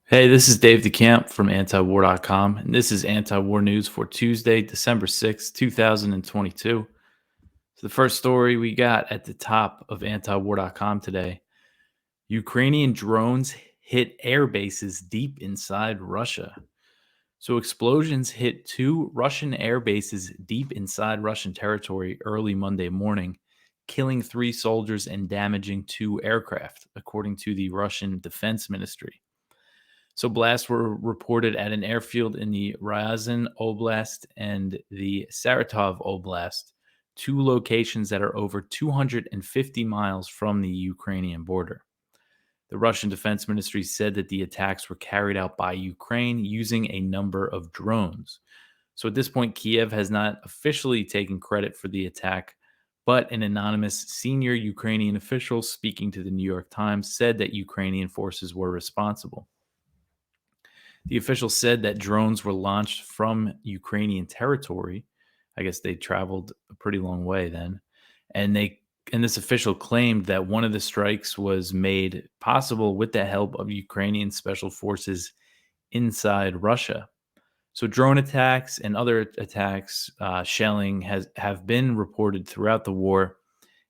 Hey, this is Dave DeCamp from antiwar.com, and this is anti-war news for Tuesday, December 6th, 2022. So the first story we got at the top of antiwar.com today, Ukrainian drones hit air bases deep inside Russia. So explosions hit two Russian air bases deep inside Russian territory early Monday morning, killing three soldiers and damaging two aircraft, according to the Russian Defense Ministry. So blasts were reported at an airfield in the Ryazan Oblast and the Saratov Oblast, two locations that are over 250 miles from the Ukrainian border. The Russian Defense Ministry said that the attacks were carried out by Ukraine using a number of drones. So at this point, Kiev has not officially taken credit for the attack, but an anonymous senior Ukrainian official speaking to the New York Times said that Ukrainian forces were responsible. The official said that drones were launched from Ukrainian territory. I guess they traveled a pretty long way then. And this official claimed that one of the strikes was made possible with the help of Ukrainian special forces inside Russia. So drone attacks and other attacks, shelling have been reported throughout the war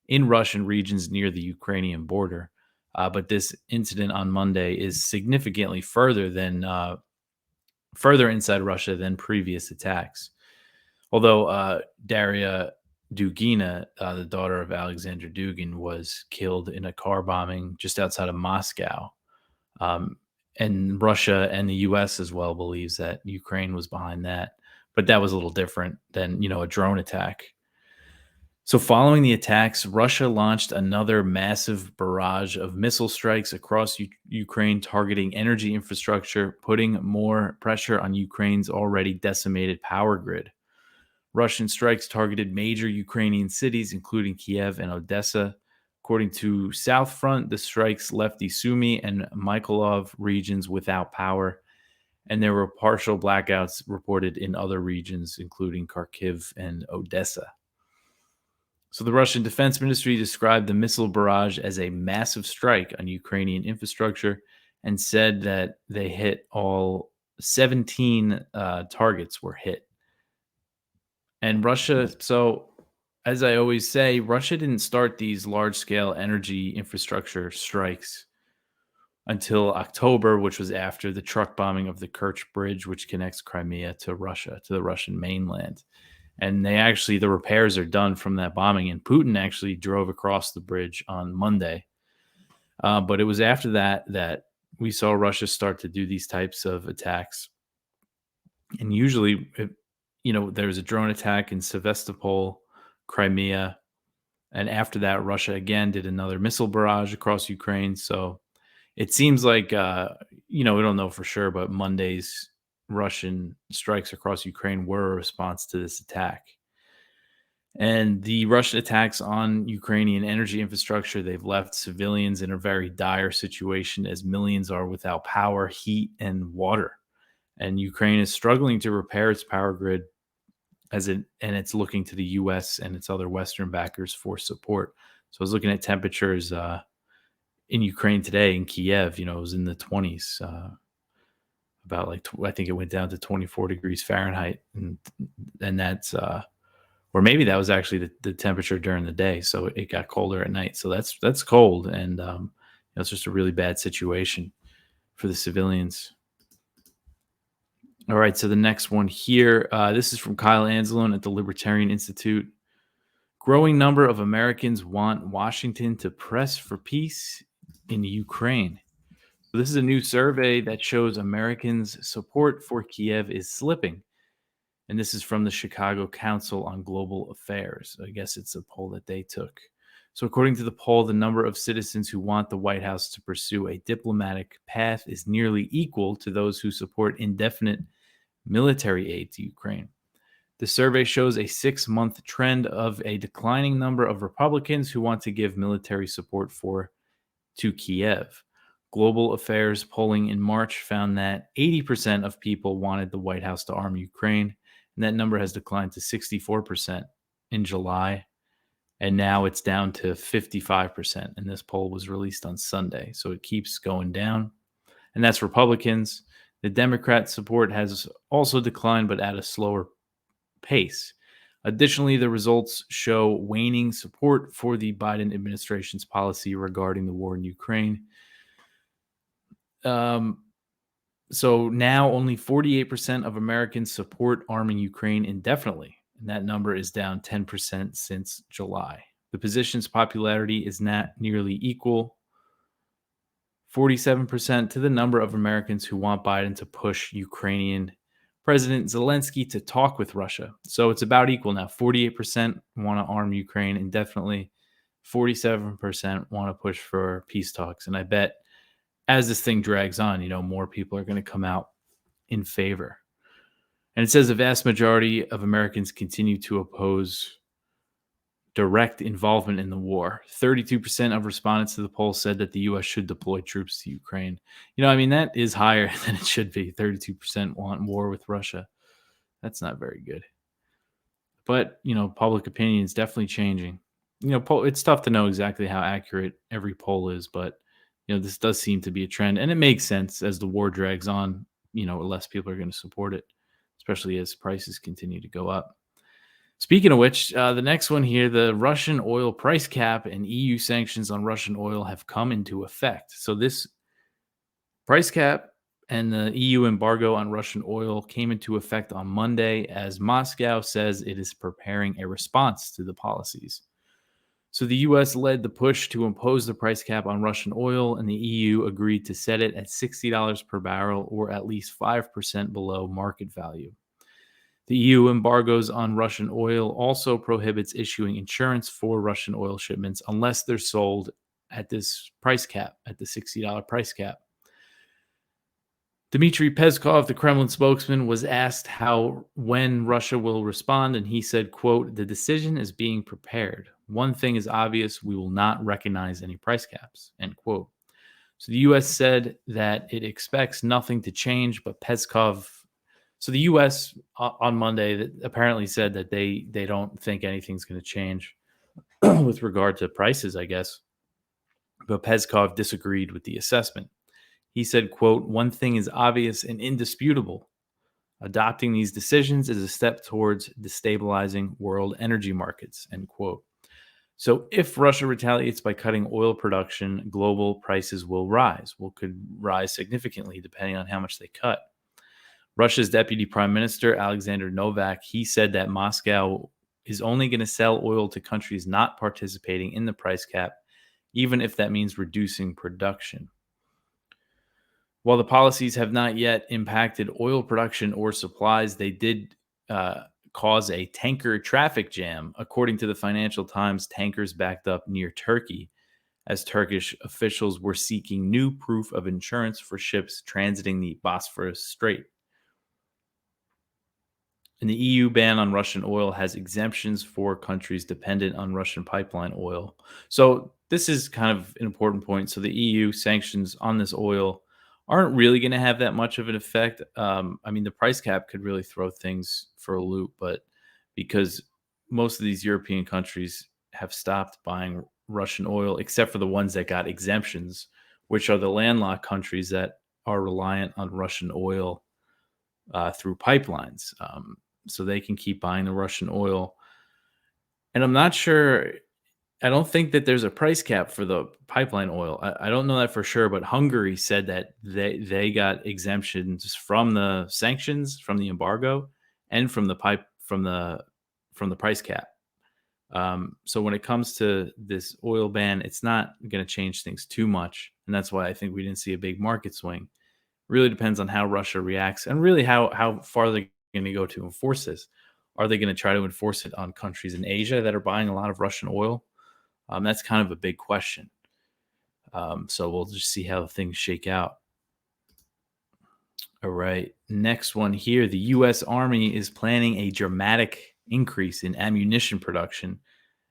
in Russian regions near the Ukrainian border. But this incident on Monday is significantly further inside Russia than previous attacks. Although Daria Dugina, the daughter of Alexander Dugin, was killed in a car bombing just outside of Moscow. And Russia and the US as well believes that Ukraine was behind that. But that was a little different than, a drone attack. So, following the attacks, Russia launched another massive barrage of missile strikes across Ukraine, targeting energy infrastructure, putting more pressure on Ukraine's already decimated power grid. Russian strikes targeted major Ukrainian cities, including Kiev and Odessa. According to South Front, the strikes left the Sumy and Mykolaiv regions without power, and there were partial blackouts reported in other regions, including Kharkiv and Odessa. So the Russian Defense Ministry described the missile barrage as a massive strike on Ukrainian infrastructure and said that they hit all 17 targets were hit. And Russia, so as I always say, Russia didn't start these large-scale energy infrastructure strikes until October, which was after the truck bombing of the Kerch Bridge, which connects Crimea to Russia, to the Russian mainland. And the repairs are done from that bombing. And Putin actually drove across the bridge on Monday. But it was after that we saw Russia start to do these types of attacks. And usually, there was a drone attack in Sevastopol, Crimea. And after that, Russia again did another missile barrage across Ukraine. So it seems like, we don't know for sure, but Monday's Russian strikes across Ukraine were a response to this attack. And the Russian attacks on Ukrainian energy infrastructure, they've left civilians in a very dire situation as millions are without power, heat, and water. And Ukraine is struggling to repair its power grid and it's looking to the US and its other Western backers for support. So I was looking at temperatures in Ukraine today in Kiev, it was in the 20s. About I think it went down to 24 degrees Fahrenheit, and that's or maybe that was actually the temperature during the day, so it got colder at night. So that's cold, and it's just a really bad situation for the civilians. All right, so the next one here, this is from Kyle Anzalone at the Libertarian Institute. Growing number of Americans want Washington to press for peace in Ukraine. This is a new survey that shows Americans' support for Kiev is slipping. And this is from the Chicago Council on Global Affairs. I guess it's a poll that they took. So according to the poll, the number of citizens who want the White House to pursue a diplomatic path is nearly equal to those who support indefinite military aid to Ukraine. The survey shows a 6-month trend of a declining number of Republicans who want to give military support to Kiev. Global Affairs polling in March found that 80% of people wanted the White House to arm Ukraine, and that number has declined to 64% in July, and now it's down to 55%, and this poll was released on Sunday, so it keeps going down. and that's Republicans. The Democrat support has also declined, but at a slower pace. Additionally, the results show waning support for the Biden administration's policy regarding the war in Ukraine. So now only 48% of Americans support arming Ukraine indefinitely, and that number is down 10% since July. The position's popularity is not nearly equal, 47% to the number of Americans who want Biden to push Ukrainian President Zelensky to talk with Russia. So it's about equal now. 48% want to arm Ukraine indefinitely, 47% want to push for peace talks. And I bet as this thing drags on, more people are going to come out in favor. And it says a vast majority of Americans continue to oppose direct involvement in the war. 32% of respondents to the poll said that the U.S. should deploy troops to Ukraine. That is higher than it should be. 32% want war with Russia. That's not very good. But, public opinion is definitely changing. It's tough to know exactly how accurate every poll is, but, this does seem to be a trend. And it makes sense as the war drags on, less people are going to support it, especially as prices continue to go up. Speaking of which, the next one here, the Russian oil price cap and EU sanctions on Russian oil have come into effect. So this price cap and the EU embargo on Russian oil came into effect on Monday as Moscow says it is preparing a response to the policies. So the U.S. led the push to impose the price cap on Russian oil, and the EU agreed to set it at $60 per barrel or at least 5% below market value. The EU embargoes on Russian oil also prohibits issuing insurance for Russian oil shipments unless they're sold at this price cap, at the $60 price cap. Dmitry Peskov, the Kremlin spokesman, was asked when Russia will respond, and he said, quote, "The decision is being prepared. One thing is obvious, we will not recognize any price caps," end quote. So the U.S. said that it expects nothing to change, but so the U.S. on Monday apparently said that they don't think anything's going to change with regard to prices, I guess. But Peskov disagreed with the assessment. He said, quote, "One thing is obvious and indisputable. Adopting these decisions is a step towards destabilizing world energy markets," end quote. So if Russia retaliates by cutting oil production, global prices will rise. Could rise significantly depending on how much they cut. Russia's deputy prime minister, Alexander Novak, he said that Moscow is only going to sell oil to countries not participating in the price cap, even if that means reducing production. While the policies have not yet impacted oil production or supplies, they did cause a tanker traffic jam. According to the Financial Times, tankers backed up near Turkey as Turkish officials were seeking new proof of insurance for ships transiting the Bosphorus Strait. And the EU ban on Russian oil has exemptions for countries dependent on Russian pipeline oil. So this is kind of an important point. So the EU sanctions on this oil aren't really going to have that much of an effect. The price cap could really throw things for a loop, but because most of these European countries have stopped buying Russian oil, except for the ones that got exemptions, which are the landlocked countries that are reliant on Russian oil through pipelines. So they can keep buying the Russian oil. And I'm not sure, I don't think that there's a price cap for the pipeline oil. I don't know that for sure, but Hungary said that they got exemptions from the sanctions, from the embargo, and from the price cap. So when it comes to this oil ban, it's not going to change things too much. And that's why I think we didn't see a big market swing. It really depends on how Russia reacts and really how far they're going to go to enforce this. Are they going to try to enforce it on countries in Asia that are buying a lot of Russian oil? That's kind of a big question. So we'll just see how things shake out. All right. Next one here. The U.S. Army is planning a dramatic increase in ammunition production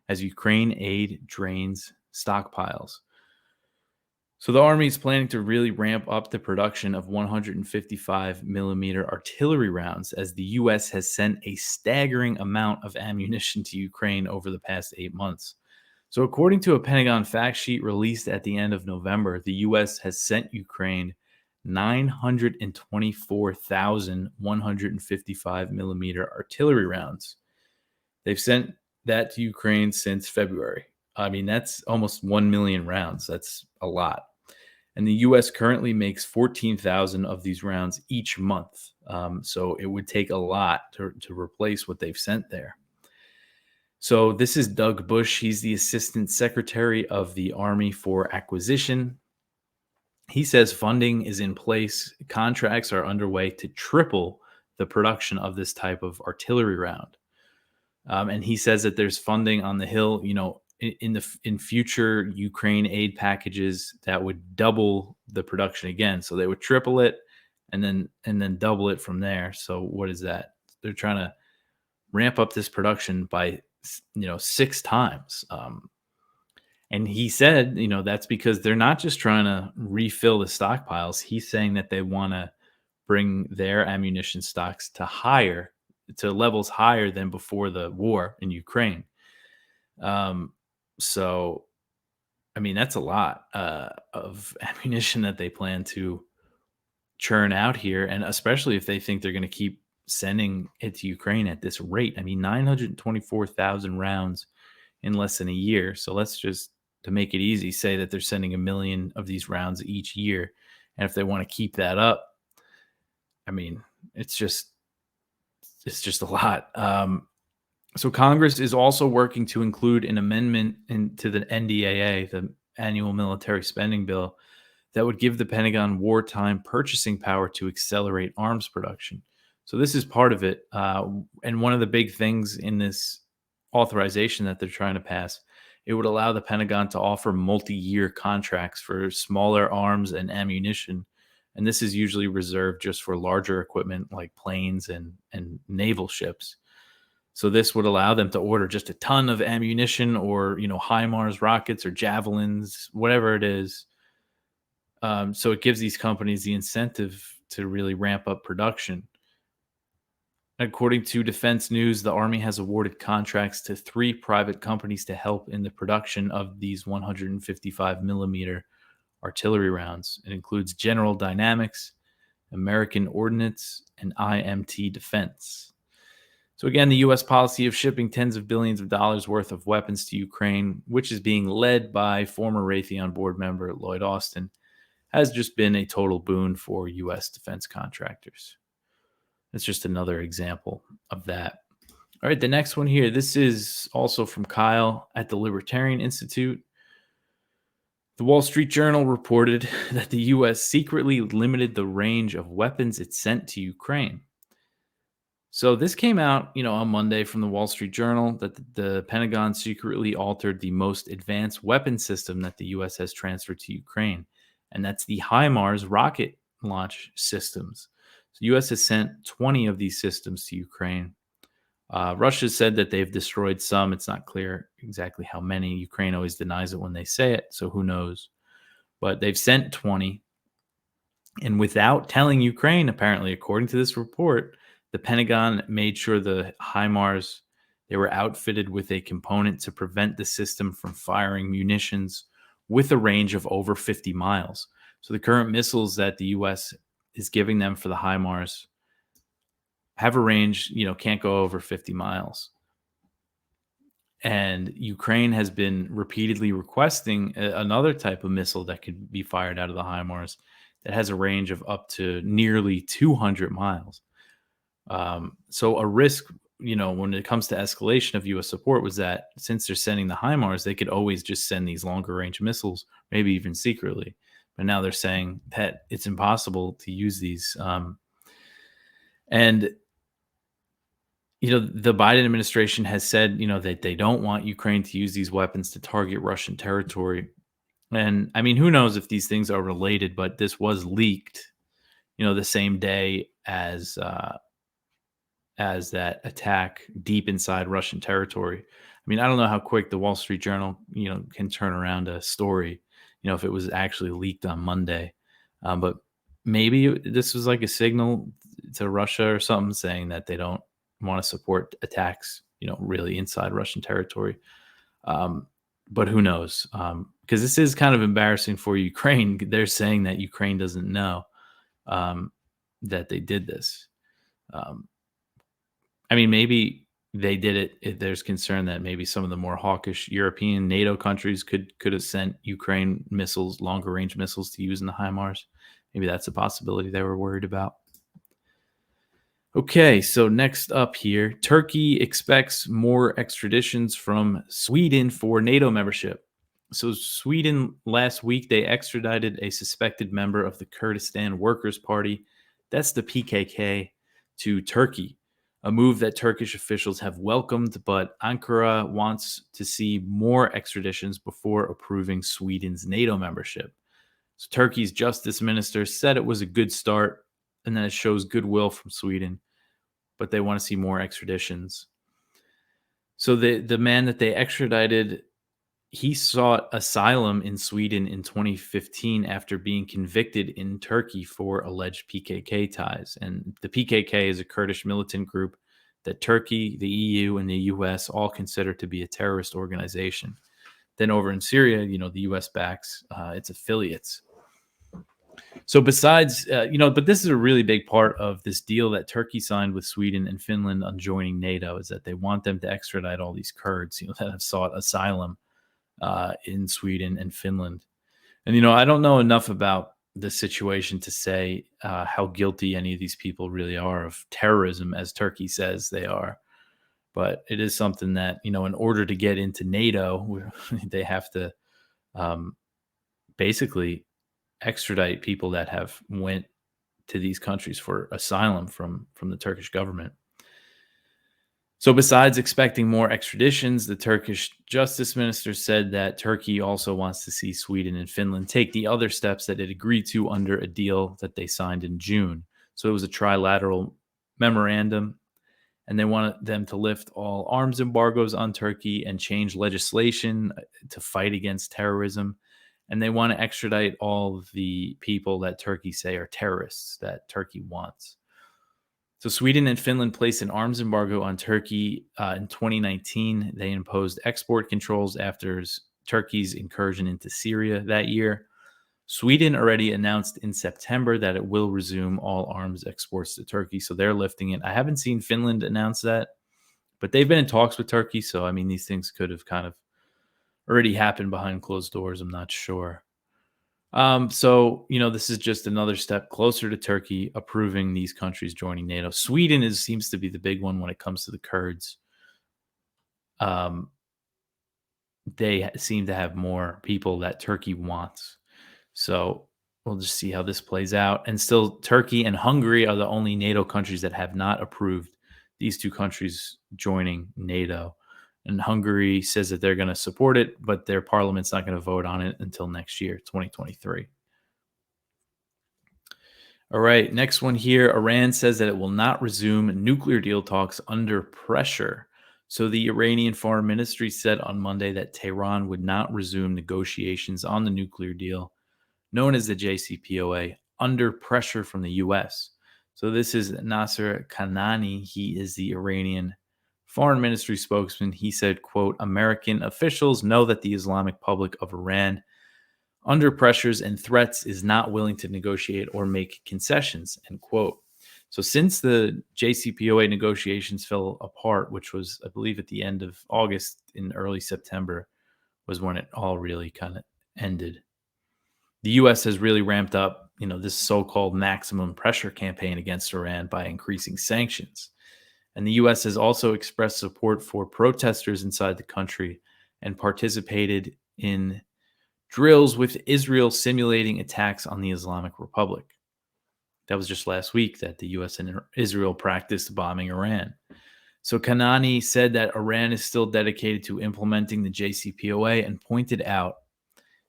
as Ukraine aid drains stockpiles. So the Army is planning to really ramp up the production of 155 millimeter artillery rounds as the U.S. has sent a staggering amount of ammunition to Ukraine over the past 8 months. So according to a Pentagon fact sheet released at the end of November, the U.S. has sent Ukraine 924,155 millimeter artillery rounds. They've sent that to Ukraine since February. I mean, that's almost 1 million rounds. That's a lot. And the U.S. currently makes 14,000 of these rounds each month. So it would take a lot to replace what they've sent there. So this is Doug Bush. He's the Assistant Secretary of the Army for Acquisition. He says funding is in place. Contracts are underway to triple the production of this type of artillery round. And he says that there's funding on the Hill, in future Ukraine aid packages that would double the production again. So they would triple it and then double it from there. So what is that? They're trying to ramp up this production by 6 times. And he said, that's because they're not just trying to refill the stockpiles. He's saying that they want to bring their ammunition stocks to levels higher than before the war in Ukraine. So, I mean, that's a lot of ammunition that they plan to churn out here. And especially if they think they're going to keep sending it to Ukraine at this rate. I mean, 924,000 rounds in less than a year. So let's just, to make it easy, say that they're sending 1 million of these rounds each year. And if they want to keep that up, I mean, it's just a lot. So Congress is also working to include an amendment into the NDAA, the Annual Military Spending Bill, that would give the Pentagon wartime purchasing power to accelerate arms production. So this is part of it. And one of the big things in this authorization that they're trying to pass, it would allow the Pentagon to offer multi-year contracts for smaller arms and ammunition. And this is usually reserved just for larger equipment like planes and naval ships. So this would allow them to order just a ton of ammunition or, HIMARS rockets or javelins, whatever it is. So it gives these companies the incentive to really ramp up production. According to Defense News, the Army has awarded contracts to 3 private companies to help in the production of these 155 millimeter artillery rounds. It includes General Dynamics, American Ordnance, and IMT Defense. So again, the U.S. policy of shipping tens of billions of dollars worth of weapons to Ukraine, which is being led by former Raytheon board member Lloyd Austin, has just been a total boon for U.S. defense contractors. It's just another example of that. All right, the next one here. This is also from Kyle at the Libertarian Institute. The Wall Street Journal reported that the U.S. secretly limited the range of weapons it sent to Ukraine. So this came out, on Monday from the Wall Street Journal, that the Pentagon secretly altered the most advanced weapon system that the U.S. has transferred to Ukraine, and that's the HIMARS rocket launch systems. So the U.S. has sent 20 of these systems to Ukraine. Russia said that they've destroyed some. It's not clear exactly how many. Ukraine always denies it when they say it, so who knows. But they've sent 20. And without telling Ukraine, apparently, according to this report, the Pentagon made sure the HIMARS, they were outfitted with a component to prevent the system from firing munitions with a range of over 50 miles. So the current missiles that the U.S. is giving them for the HIMARS have a range, can't go over 50 miles. And Ukraine has been repeatedly requesting another type of missile that could be fired out of the HIMARS that has a range of up to nearly 200 miles. So a risk, when it comes to escalation of U.S. support was that since they're sending the HIMARS, they could always just send these longer range missiles, maybe even secretly. But now they're saying that it's impossible to use these. And the Biden administration has said, that they don't want Ukraine to use these weapons to target Russian territory. And I mean, who knows if these things are related, but this was leaked, the same day as that attack deep inside Russian territory. I mean, I don't know how quick the Wall Street Journal, can turn around a story, if it was actually leaked on Monday. But maybe this was like a signal to Russia or something saying that they don't want to support attacks, really inside Russian territory. But who knows? Because this is kind of embarrassing for Ukraine. They're saying that Ukraine doesn't know. that they did this. I mean, maybe they did it if there's concern that maybe some of the more hawkish European NATO countries could have sent Ukraine missiles, longer range missiles to use in the HIMARS. Maybe that's a possibility they were worried about. Okay, so next up here, Turkey expects more extraditions from Sweden for NATO membership. So Sweden last week, they extradited a suspected member of the Kurdistan Workers' Party, that's the PKK, to Turkey, a move that Turkish officials have welcomed, but Ankara wants to see more extraditions before approving Sweden's NATO membership. So Turkey's justice minister said it was a good start and that it shows goodwill from Sweden, but they want to see more extraditions. So the man that they extradited, he sought asylum in Sweden in 2015 after being convicted in Turkey for alleged PKK ties. And the PKK is a Kurdish militant group that Turkey, the EU, and the US all consider to be a terrorist organization. Then over in Syria, the US backs its affiliates. So besides, but this is a really big part of this deal that Turkey signed with Sweden and Finland on joining NATO, is that they want them to extradite all these Kurds, that have sought asylum in Sweden and Finland. And, I don't know enough about the situation to say how guilty any of these people really are of terrorism, as Turkey says they are. But it is something that, in order to get into NATO, they have to basically extradite people that have went to these countries for asylum from the Turkish government. So besides expecting more extraditions, the Turkish justice minister said that Turkey also wants to see Sweden and Finland take the other steps that it agreed to under a deal that they signed in June. So it was a trilateral memorandum, and they wanted them to lift all arms embargoes on Turkey and change legislation to fight against terrorism. And they want to extradite all of the people that Turkey say are terrorists that Turkey wants. So Sweden and Finland placed an arms embargo on Turkey in 2019. They imposed export controls after Turkey's incursion into Syria that year. Sweden already announced in September that it will resume all arms exports to Turkey, so they're lifting it. I haven't seen Finland announce that, but they've been in talks with Turkey, so I mean, these things could have kind of already happened behind closed doors. I'm not sure. So, this is just another step closer to Turkey approving these countries joining NATO. Sweden seems to be the big one when it comes to the Kurds. They seem to have more people that Turkey wants. So we'll just see how this plays out. And still, Turkey and Hungary are the only NATO countries that have not approved these two countries joining NATO. And Hungary says that they're going to support it, but their parliament's not going to vote on it until next year, 2023. All right, next one here. Iran says that it will not resume nuclear deal talks under pressure. So the Iranian Foreign Ministry said on Monday that Tehran would not resume negotiations on the nuclear deal, known as the JCPOA, under pressure from the U.S. So this is Nasser Kanani. He is the Iranian Foreign Ministry spokesman. He said, quote, American officials know that the Islamic Republic of Iran, under pressures and threats, is not willing to negotiate or make concessions, end quote. So since the JCPOA negotiations fell apart, which was, I believe, at the end of August, in early September, was when it all really kind of ended. The U.S. has really ramped up, this so-called maximum pressure campaign against Iran by increasing sanctions. And the U.S. has also expressed support for protesters inside the country and participated in drills with Israel simulating attacks on the Islamic Republic. That was just last week that the U.S. and Israel practiced bombing Iran. So Kanani said that Iran is still dedicated to implementing the JCPOA and pointed out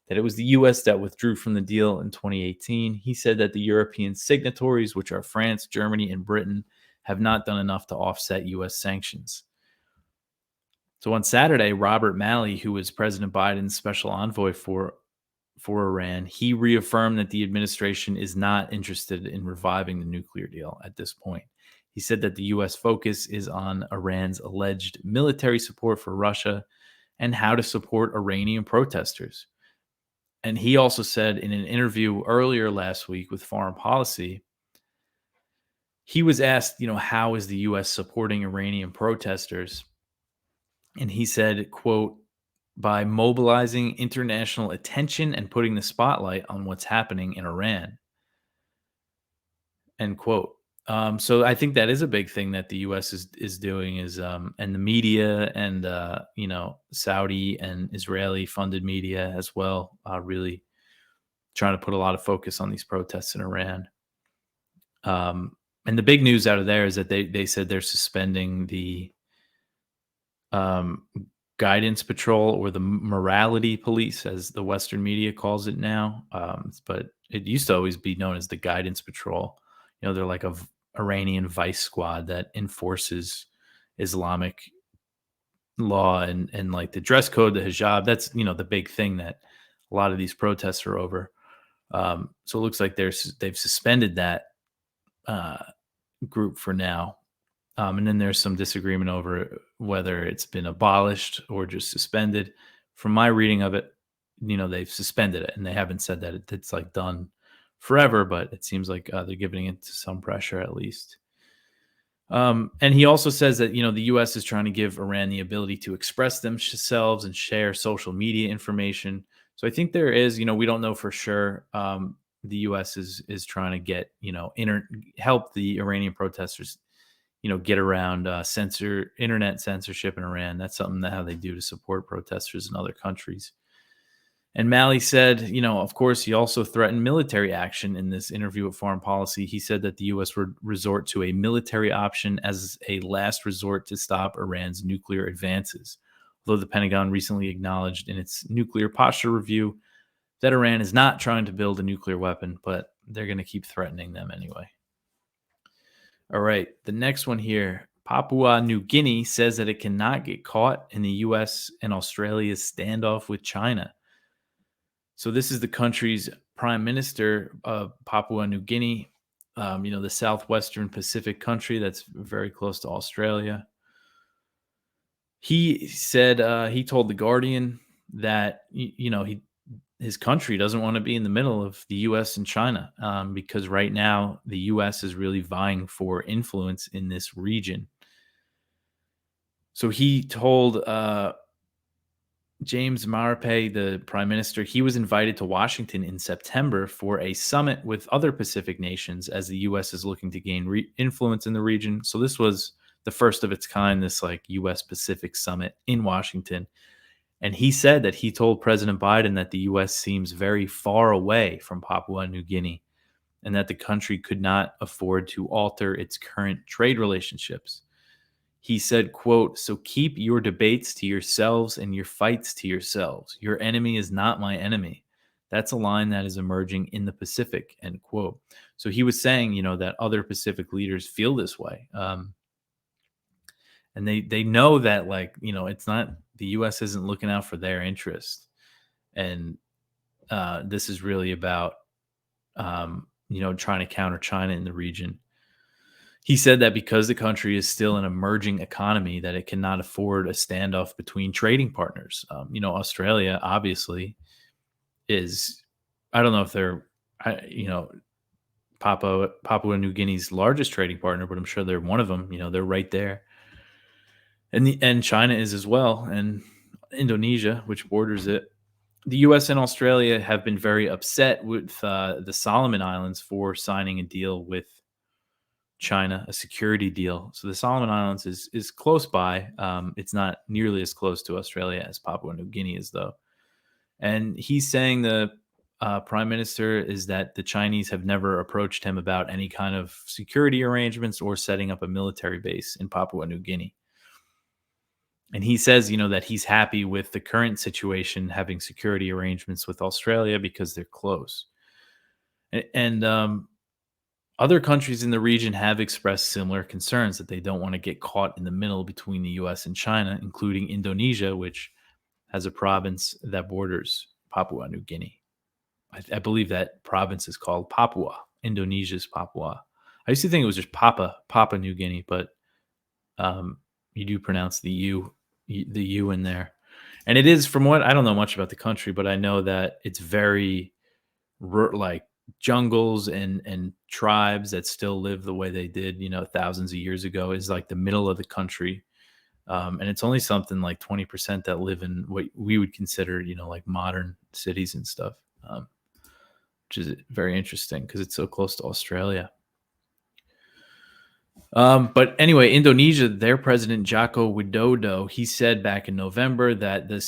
that it was the U.S. that withdrew from the deal in 2018. He said that the European signatories, which are France, Germany, and Britain, have not done enough to offset U.S. sanctions. So on Saturday, Robert Malley, who was President Biden's special envoy for Iran, he reaffirmed that the administration is not interested in reviving the nuclear deal at this point. He said that the U.S. focus is on Iran's alleged military support for Russia and how to support Iranian protesters. And he also said in an interview earlier last week with Foreign Policy He was asked, how is the U.S. supporting Iranian protesters? And he said, quote, by mobilizing international attention and putting the spotlight on what's happening in Iran, end quote. So I think that is a big thing that the U.S. is doing is, and the media and Saudi and Israeli funded media as well, really trying to put a lot of focus on these protests in Iran. And the big news out of there is that they said they're suspending the um, guidance patrol, or the morality police, as the Western media calls it now. But it used to always be known as the guidance patrol. They're like Iranian vice squad that enforces Islamic law and like the dress code, the hijab. That's the big thing that a lot of these protests are over. So it looks like they've suspended that uh, group for now. And then there's some disagreement over whether it's been abolished or just suspended. From my reading of it, they've suspended it, and they haven't said that it's like done forever, but it seems like they're giving it some pressure at least. And he also says that the U.S. is trying to give Iran the ability to express themselves and share social media information. So I think there is, we don't know for sure. The U.S. is trying to get help the Iranian protesters get around internet censorship in Iran. That's something that how they do to support protesters in other countries. And Malley said, of course, he also threatened military action in this interview with Foreign Policy. He said that the U.S. would resort to a military option as a last resort to stop Iran's nuclear advances. Although the Pentagon recently acknowledged in its nuclear posture review that Iran is not trying to build a nuclear weapon, but they're going to keep threatening them anyway. All right, the next one here. Papua New Guinea says that it cannot get caught in the U.S. and Australia's standoff with China. So this is the country's prime minister of Papua New Guinea, the southwestern Pacific country that's very close to Australia. He said, he told The Guardian that, his country doesn't want to be in the middle of the U.S. and China, because right now the U.S. is really vying for influence in this region. So he told James Marape, the prime minister, he was invited to Washington in September for a summit with other Pacific nations as the U.S. is looking to gain influence in the region. So this was the first of its kind, this like U.S. Pacific summit in Washington. And he said that he told President Biden that the U.S. seems very far away from Papua New Guinea and that the country could not afford to alter its current trade relationships. He said, quote, so keep your debates to yourselves and your fights to yourselves. Your enemy is not my enemy. That's a line that is emerging in the Pacific, end quote. So he was saying, that other Pacific leaders feel this way. And they know that, like, it's not, the U.S. isn't looking out for their interest. And this is really about, trying to counter China in the region. He said that because the country is still an emerging economy, that it cannot afford a standoff between trading partners. Australia obviously is, I don't know if they're, Papua New Guinea's largest trading partner, but I'm sure they're one of them. They're right there. And China is as well, and Indonesia, which borders it. The U.S. and Australia have been very upset with the Solomon Islands for signing a deal with China, a security deal. So the Solomon Islands is close by. It's not nearly as close to Australia as Papua New Guinea is, though. And he's saying, the prime minister, is that the Chinese have never approached him about any kind of security arrangements or setting up a military base in Papua New Guinea. And he says, that he's happy with the current situation, having security arrangements with Australia because they're close. And other countries in the region have expressed similar concerns that they don't want to get caught in the middle between the U.S. and China, including Indonesia, which has a province that borders Papua New Guinea. I believe that province is called Papua. Indonesia's Papua. I used to think it was just Papua New Guinea, but you do pronounce the U in there. And it is, from what, I don't know much about the country, but I know that it's very like jungles and tribes that still live the way they did, thousands of years ago, is like the middle of the country. And it's only something like 20% that live in what we would consider, like modern cities and stuff, which is very interesting because it's so close to Australia. But anyway, Indonesia, their president Joko Widodo, he said back in November that the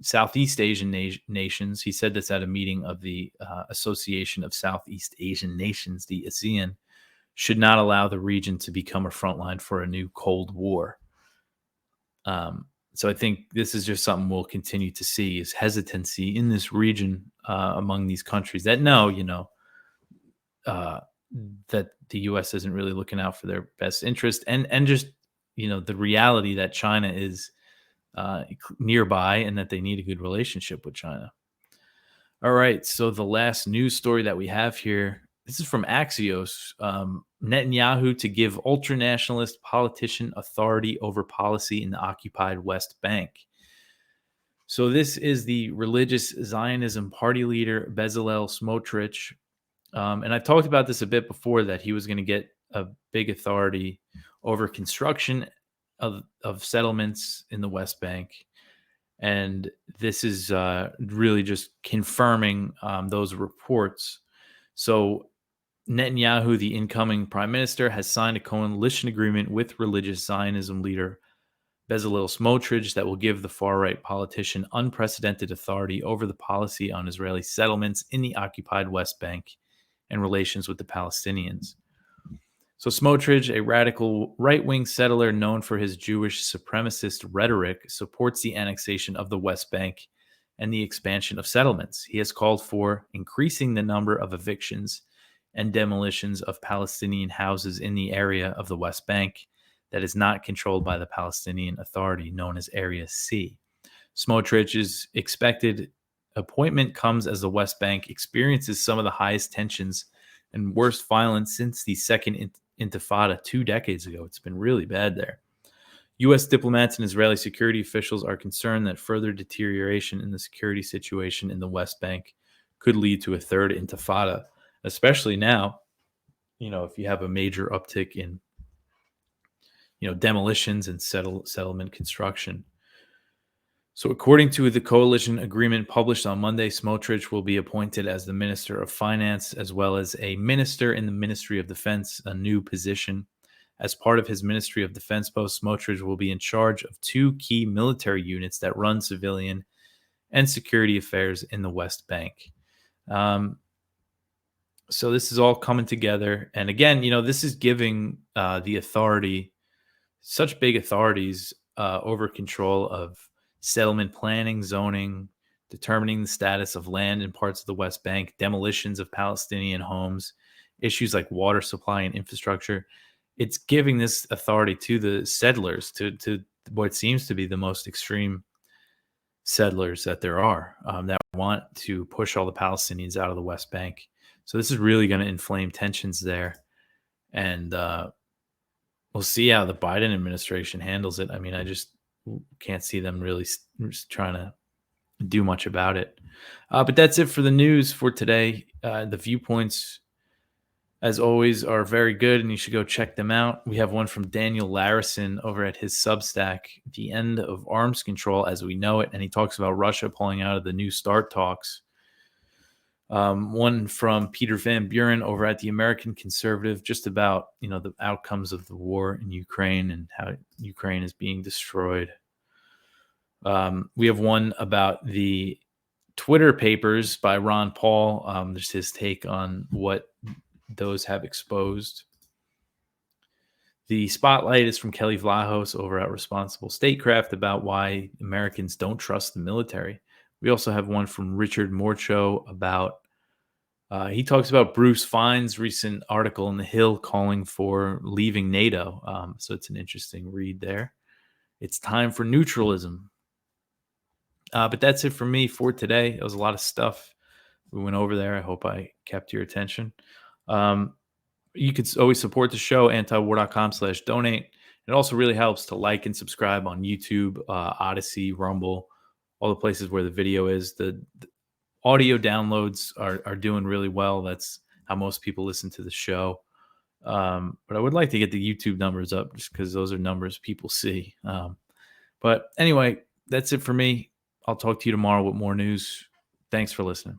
Southeast Asian nations, he said this at a meeting of the Association of Southeast Asian Nations, the ASEAN, should not allow the region to become a frontline for a new Cold War. So I think this is just something we'll continue to see, is hesitancy in this region among these countries that know, that the U.S. isn't really looking out for their best interest, and just the reality that China is nearby and that they need a good relationship with China. All right, so the last news story that we have here, this is from Axios. Netanyahu to give ultranationalist politician authority over policy in the occupied West Bank. So this is the religious Zionism party leader Bezalel Smotrich. And I've talked about this a bit before, that he was going to get a big authority over construction of settlements in the West Bank. And this is really just confirming those reports. So Netanyahu, the incoming prime minister, has signed a coalition agreement with religious Zionism leader Bezalel Smotrich that will give the far-right politician unprecedented authority over the policy on Israeli settlements in the occupied West Bank and relations with the Palestinians. So Smotrich, a radical right-wing settler known for his Jewish supremacist rhetoric, supports the annexation of the West Bank and the expansion of settlements. He has called for increasing the number of evictions and demolitions of Palestinian houses in the area of the West Bank that is not controlled by the Palestinian Authority, known as Area C. Smotrich's expected appointment comes as the West Bank experiences some of the highest tensions and worst violence since the Second Intifada 2 decades ago. It's been really bad there. U.S. diplomats and Israeli security officials are concerned that further deterioration in the security situation in the West Bank could lead to a third Intifada, especially now, if you have a major uptick in, demolitions and settlement construction. So according to the coalition agreement published on Monday, Smotrich will be appointed as the Minister of Finance, as well as a minister in the Ministry of Defense, a new position. As part of his Ministry of Defense post, Smotrich will be in charge of 2 key military units that run civilian and security affairs in the West Bank. So this is all coming together. And again, this is giving the authority, such big authorities over control of settlement planning, zoning, determining the status of land in parts of the West Bank, demolitions of Palestinian homes, issues like water supply and infrastructure. It's giving this authority to the settlers, to what seems to be the most extreme settlers that there are, that want to push all the Palestinians out of the West Bank. So this is really going to inflame tensions there. And we'll see how the Biden administration handles it. I mean, I just can't see them really trying to do much about it. But that's it for the news for today. The Viewpoints, as always, are very good, and you should go check them out. We have one from Daniel Larison over at his Substack, The End of Arms Control as We Know It, and he talks about Russia pulling out of the New START talks. One from Peter Van Buren over at the American Conservative, just about, the outcomes of the war in Ukraine and how Ukraine is being destroyed. We have one about the Twitter papers by Ron Paul. There's his take on what those have exposed. The Spotlight is from Kelly Vlahos over at Responsible Statecraft about why Americans don't trust the military. We also have one from Richard Morcho about, he talks about Bruce Fine's recent article in The Hill calling for leaving NATO. So it's an interesting read there. It's time for neutralism. But that's it for me for today. It was a lot of stuff we went over there. I hope I kept your attention. You could always support the show, antiwar.com/donate. It also really helps to like and subscribe on YouTube, Odyssey, Rumble, all the places where the video is. Audio downloads are doing really well. That's how most people listen to the show. But I would like to get the YouTube numbers up just because those are numbers people see. But anyway, that's it for me. I'll talk to you tomorrow with more news. Thanks for listening.